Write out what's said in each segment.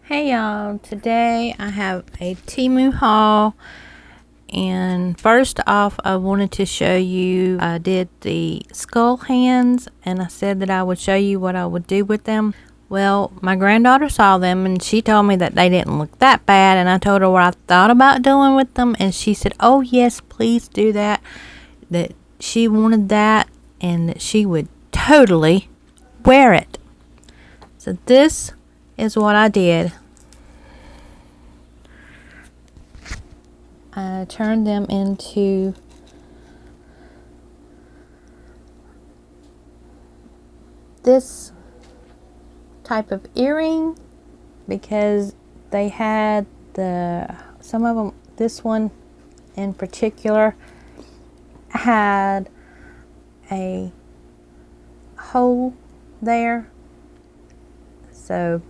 Hey y'all, today I have a Temu haul, and first off I wanted to show you, I did the skull hands and I said that I would show you what I would do with them. Well, my granddaughter saw them and she told me that they didn't look that bad, and I told her what I thought about doing with them, and she said, oh yes, please do that, that she wanted that and that she would totally wear it. So this is what I did. I turned them into this type of earring because they had some of them, this one in particular had a hole there, so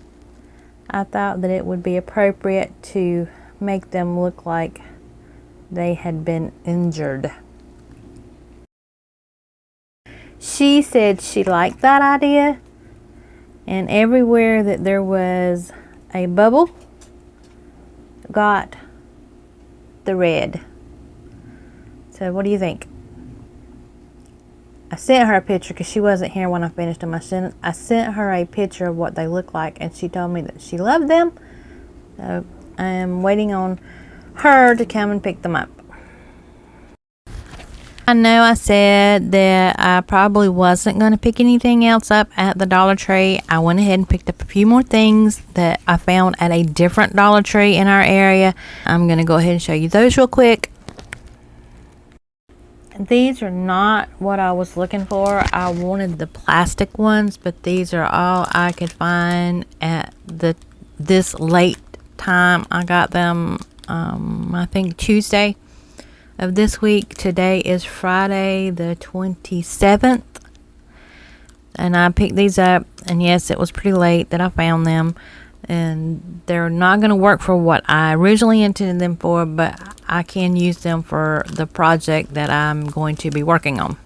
I thought that it would be appropriate to make them look like they had been injured. She said she liked that idea, and everywhere that there was a bubble got the red. So what do you think? I sent her a picture because she wasn't here when I finished them. I sent her a picture of what they look like, and she told me that she loved them. So I am waiting on her to come and pick them up. I know I said that I probably wasn't going to pick anything else up at the Dollar Tree. I went ahead and picked up a few more things that I found at a different Dollar Tree in our area. I'm going to go ahead and show you those real quick. These are not what I was looking for. I wanted the plastic ones, but these are all I could find at this late time. I got them I think Tuesday of this week. Today is Friday the 27th, and I picked these up, and yes, it was pretty late that I found them, and they're not going to work for what I originally intended them for, but I can use them for the project that I'm going to be working on.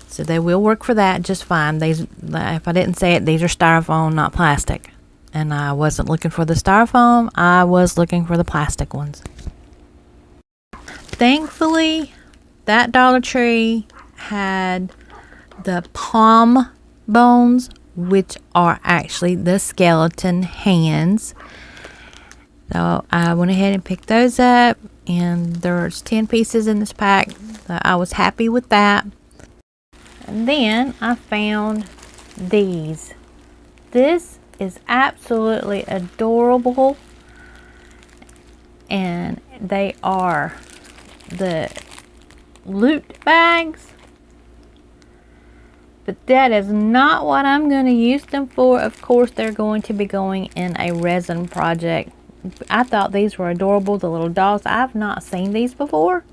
So they will work for that just fine. These, if I didn't say it, these are styrofoam, not plastic. And I wasn't looking for the styrofoam, I was looking for the plastic ones. Thankfully, that Dollar Tree had the palm bones, which are actually the skeleton hands. So I went ahead and picked those up, and there's 10 pieces in this pack. So I was happy with that. And then I found these. This is absolutely adorable, and they are the loot bags, but that is not what I'm going to use them for. Of course, they're going to be going in a resin project. I thought these were adorable, the little dolls. I've not seen these before,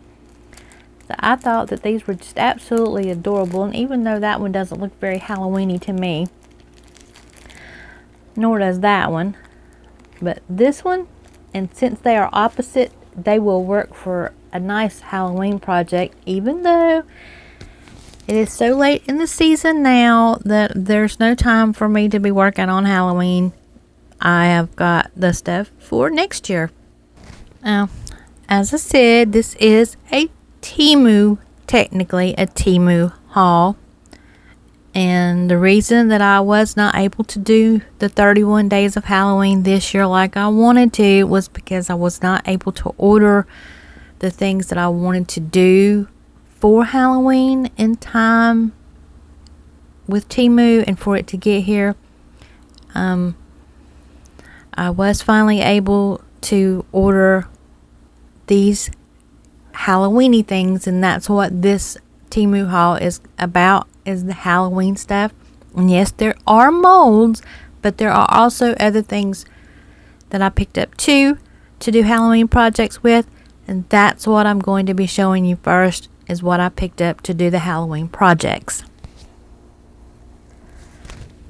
so I thought that these were just absolutely adorable. And even though that one doesn't look very Halloweeny to me, nor does that one, but this one, and since they are opposite, they will work for a nice Halloween project, even though it is so late in the season now that there's no time for me to be working on Halloween. I have got the stuff for next year. Now, as I said, this is technically a Temu haul. And the reason that I was not able to do the 31 days of Halloween this year like I wanted to was because I was not able to order the things that I wanted to do for Halloween in time with Temu and for it to get here. I was finally able to order these Halloweeny things, and that's what this Temu haul is about, is the Halloween stuff. And yes, there are molds, but there are also other things that I picked up too to do Halloween projects with, and that's what I'm going to be showing you first, is what I picked up to do the Halloween projects.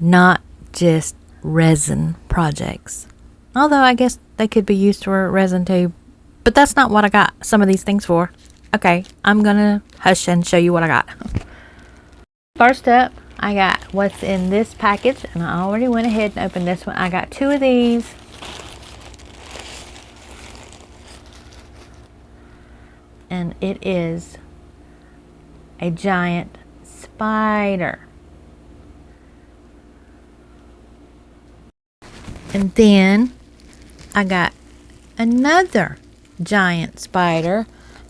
Not just resin projects, although I guess they could be used for resin too, but that's not what I got some of these things for. Okay, I'm gonna hush and show you what I got. First up, I got what's in this package, and I already went ahead and opened this one. I got two of these and it is a giant spider. And then I got another giant spider,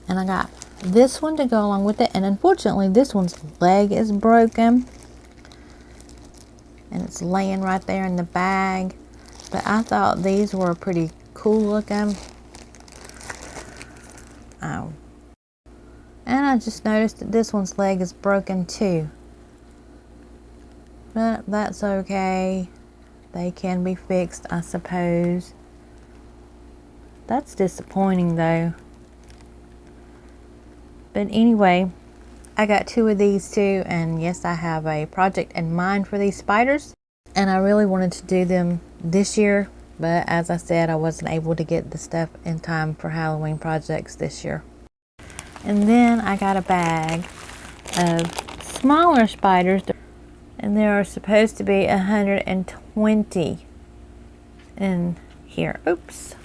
and I got this one to go along with it, and unfortunately this one's leg is broken and it's laying right there in the bag, but I thought these were pretty cool looking. Oh, and I just noticed that this one's leg is broken too, but that's okay, they can be fixed, I suppose. That's disappointing though. But anyway, I got 2 of these too, and yes, I have a project in mind for these spiders, and I really wanted to do them this year, but as I said, I wasn't able to get the stuff in time for Halloween projects this year. And then I got a bag of smaller spiders, and there are supposed to be 120 in here. Oops.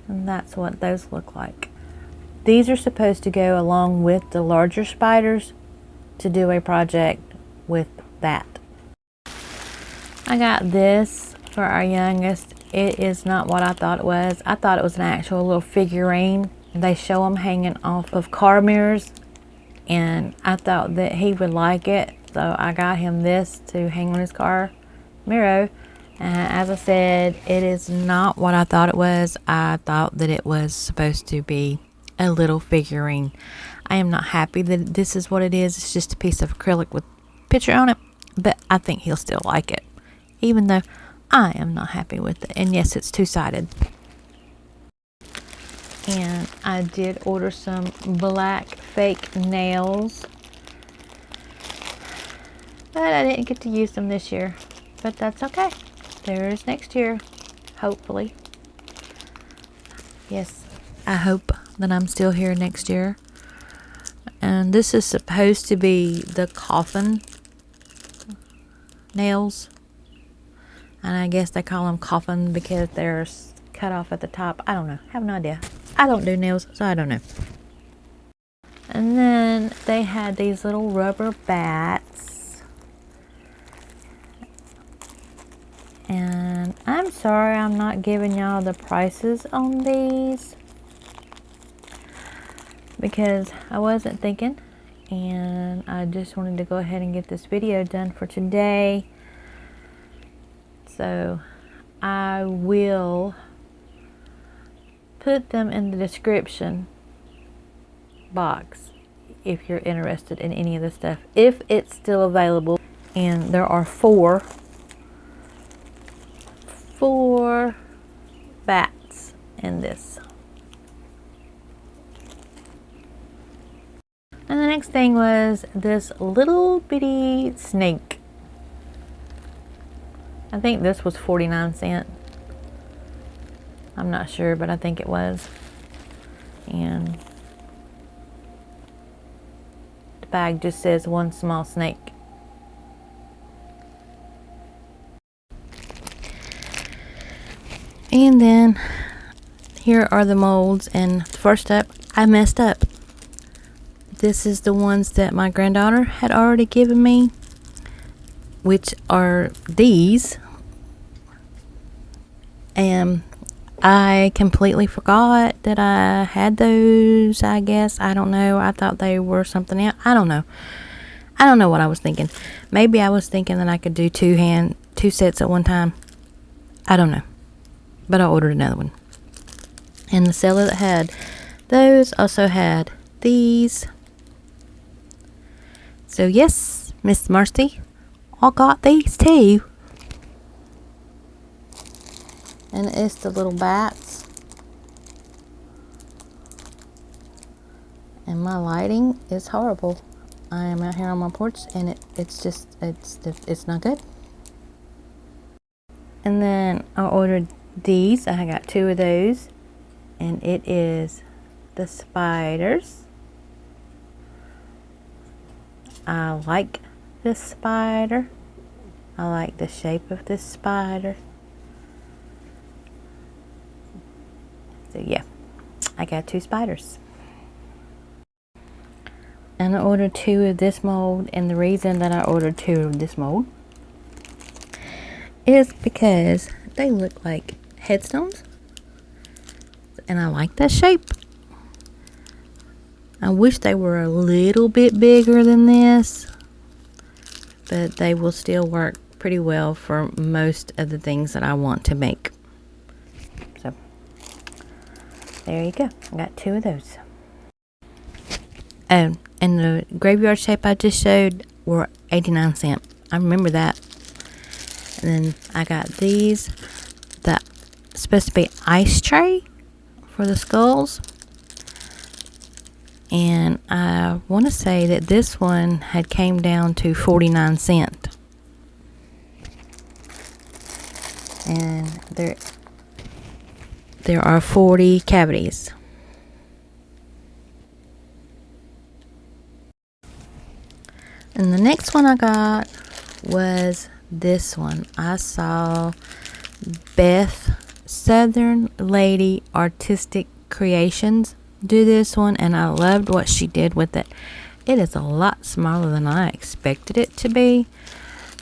And that's what those look like. These are supposed to go along with the larger spiders to do a project with that. I got this for our youngest. It is not what I thought it was. I thought it was an actual little figurine. They show them hanging off of car mirrors, and I thought that he would like it, so I got him this to hang on his car mirror. As I said, it is not what I thought it was. I thought that it was supposed to be a little figurine. I am not happy that this is what it is. It's just a piece of acrylic with a picture on it, but I think he'll still like it, even though I am not happy with it. And yes, it's two-sided. And I did order some black fake nails, but I didn't get to use them this year, but that's okay. There's next year, hopefully. Yes, I hope that I'm still here next year. And this is supposed to be the Coffin nails, and I guess they call them Coffin because they're cut off at the top. I don't know, have no idea. I don't do nails, so I don't know. And then they had these little rubber bats, and I'm sorry I'm not giving y'all the prices on these because I wasn't thinking, and I just wanted to go ahead and get this video done for today. So I will put them in the description box if you're interested in any of this stuff, if it's still available. And there are four bats in this. And the next thing was this little bitty snake. I think this was 49¢. I'm not sure, but I think it was. And the bag just says one small snake. And then here are the molds, and first up, I messed up. This is the ones that my granddaughter had already given me, which are these. And I completely forgot that I had those, I guess. I don't know. I thought they were something else. I don't know. I don't know what I was thinking. Maybe I was thinking that I could do two sets at one time. I don't know. But I ordered another one. And the seller that had those also had these. So yes, Miss Marcy, I got these too. And it's the little bats. And my lighting is horrible. I am out here on my porch, and it's not good. And then I ordered these. I got 2 of those, and it is the spiders. I like this spider. I like the shape of this spider. So yeah, I got 2 spiders. And I ordered 2 of this mold, and the reason that I ordered 2 of this mold is because they look like headstones, and I like that shape. I wish they were a little bit bigger than this, but they will still work pretty well for most of the things that I want to make. So there you go. I got 2 of those. Oh, and the graveyard shape I just showed were 89¢. I remember that. And then I got these, that supposed to be ice tray for the skulls. And I want to say that this one had came down to 49¢. And there are 40 cavities. And the next one I got was this one. I saw Beth Southern Lady Artistic Creations do this one, and I loved what she did with it. It is a lot smaller than I expected it to be.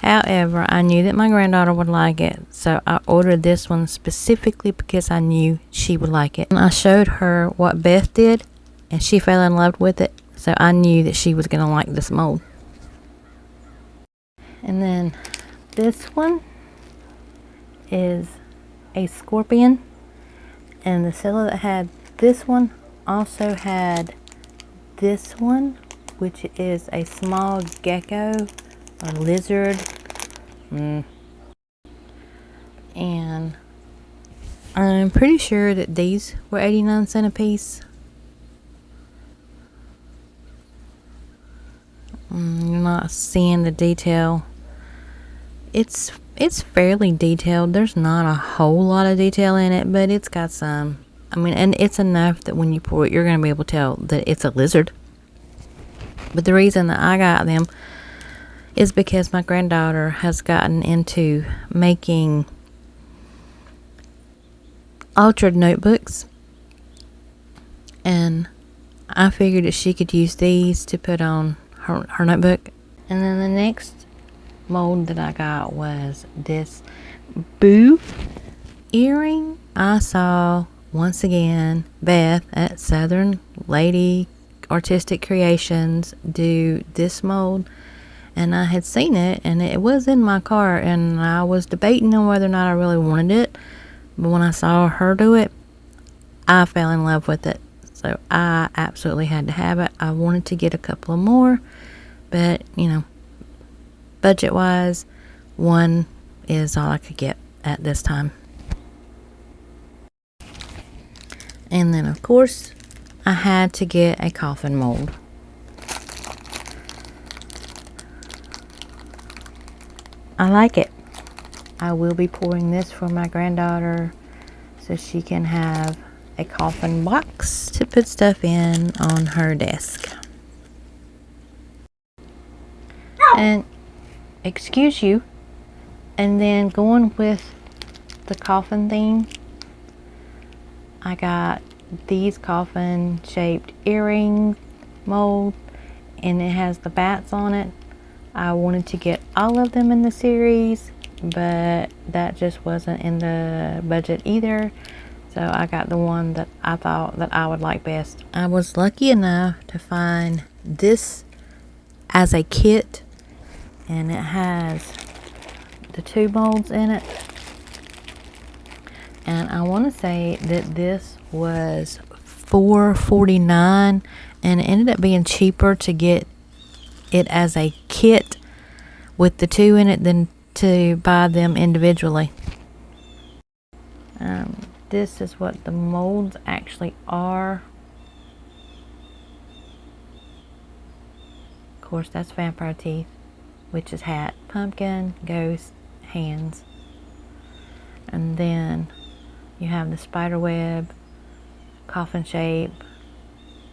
However, I knew that my granddaughter would like it, so I ordered this one specifically because I knew she would like it. And I showed her what Beth did, and she fell in love with it, so I knew that she was going to like this mold. And then this one is a scorpion, and the seller that had this one also had this one, which is a small gecko or lizard. And I'm pretty sure that these were 89¢ a piece. You're not seeing the detail. It's fairly detailed. There's not a whole lot of detail in it, but it's got some. I mean, and it's enough that when you pour it, you're going to be able to tell that it's a lizard. But the reason that I got them is because my granddaughter has gotten into making altered notebooks, and I figured that she could use these to put on her notebook. And then the next mold that I got was this boo earring. I saw, once again, Beth at Southern Lady Artistic Creations do this mold, and I had seen it, and it was in my cart, and I was debating on whether or not I really wanted it. But when I saw her do it, I fell in love with it, so I absolutely had to have it. I wanted to get a couple of more, but you know, budget wise, one is all I could get at this time. And then of course I had to get a coffin mold. I like it. I will be pouring this for my granddaughter so she can have a coffin box to put stuff in on her desk. And excuse you. And then going with the coffin theme, I got these coffin shaped earring mold, and it has the bats on it. I wanted to get all of them in the series, but that just wasn't in the budget either, so I got the one that I thought that I would like best. I was lucky enough to find this as a kit, and it has the 2 molds in it, and I want to say that this was $4.49, and it ended up being cheaper to get it as a kit with the 2 in it than to buy them individually. This is what the molds actually are. Of course, that's vampire teeth, witch's hat, pumpkin, ghost, hands, and then you have the spider web, coffin shape,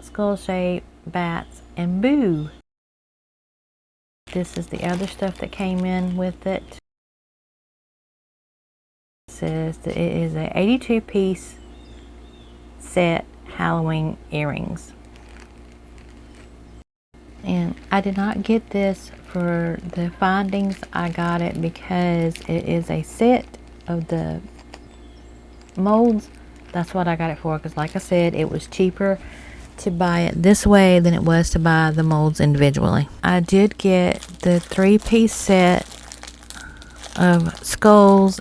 skull shape, bats, and boo. This is the other stuff that came in with it. It says that it is a 82 piece set, Halloween earrings. And I did not get this for the findings. I got it because it is a set of the molds. That's what I got it for, because like I said, it was cheaper to buy it this way than it was to buy the molds individually. I did get the 3-piece set of skulls.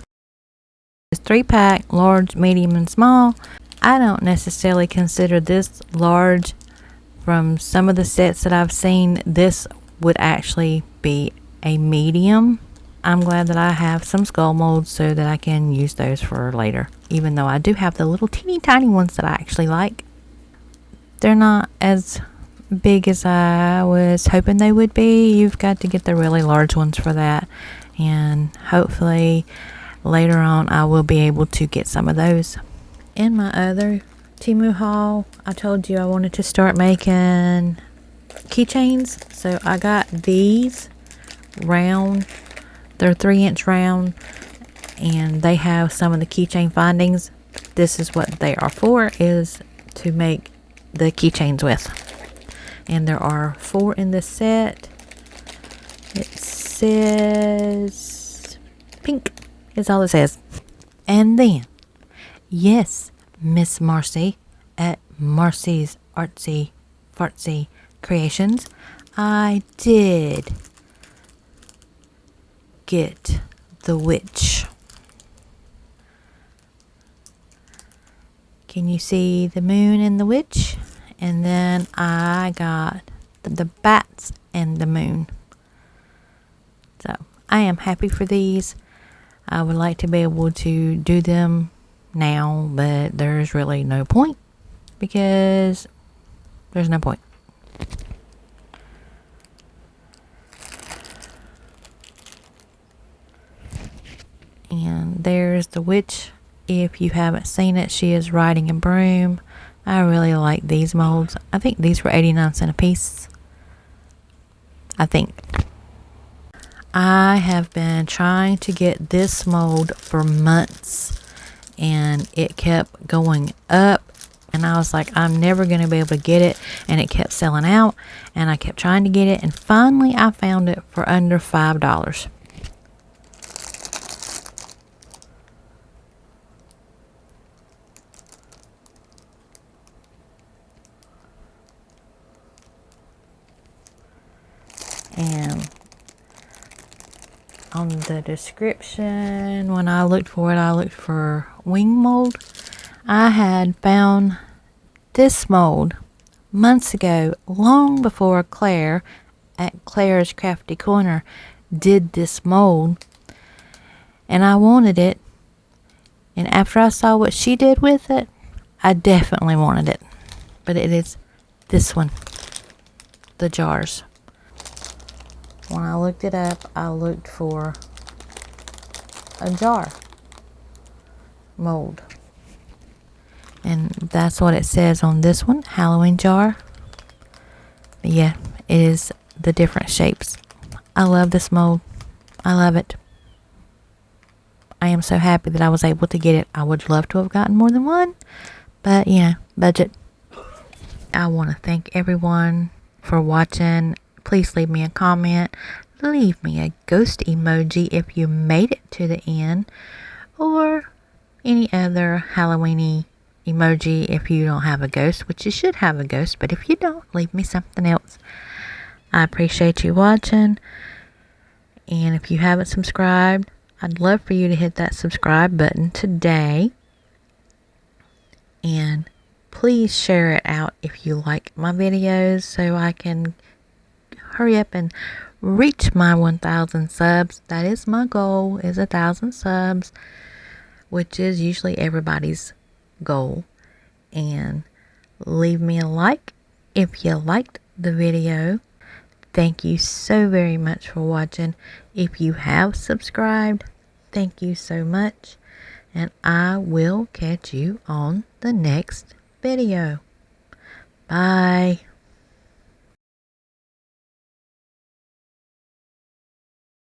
It's 3-pack, large, medium, and small. I don't necessarily consider this large. From some of the sets that I've seen, this would actually be a medium. I'm glad that I have some skull molds so that I can use those for later, even though I do have the little teeny tiny ones that I actually like. They're not as big as I was hoping they would be. You've got to get the really large ones for that, and hopefully later on I will be able to get some of those. In my other Temu haul, I told you I wanted to start making keychains, so I got these round. They're 3-inch round, and they have some of the keychain findings. This is what they are for, is to make the keychains with. And there are 4 in this set. It says pink is all it says. And then, yes, Miss Marcy at Marcy's Artsy Fartsy Creations, I did get the witch. Can you see the moon and the witch? And then I got the bats and the moon. So I am happy for these. I would like to be able to do them now, but there's really no point, because there's no point. And there's the witch. If you haven't seen it, she is riding a broom. I really like these molds. I think these were 89 cents a piece. I think. I have been trying to get this mold for months, and it kept going up, and I was like, I'm never going to be able to get it, and it kept selling out, and I kept trying to get it, and finally I found it for under $5. And on the description, when I looked for it, I looked for wing mold. I had found this mold months ago, long before Claire at Claire's Crafty Corner did this mold, and I wanted it. And after I saw what she did with it, I definitely wanted it. But it is this one, the jars. When I looked it up, I looked for a jar mold. And that's what it says on this one, Halloween jar. But yeah, it is the different shapes. I love this mold. I love it. I am so happy that I was able to get it. I would love to have gotten more than one, but budget. I want to thank everyone for watching. Please leave me a comment. Leave me a ghost emoji if you made it to the end, or any other Halloweeny emoji if you don't have a ghost, which you should have a ghost, but if you don't, leave me something else. I appreciate you watching, and if you haven't subscribed, I'd love for you to hit that subscribe button today, and please share it out if you like my videos, so I can hurry up and reach my 1,000 subs. That is my goal, is 1,000 subs, which is usually everybody's goal. And leave me a like if you liked the video. Thank you so very much for watching. If you have subscribed, thank you so much, and I will catch you on the next video. Bye.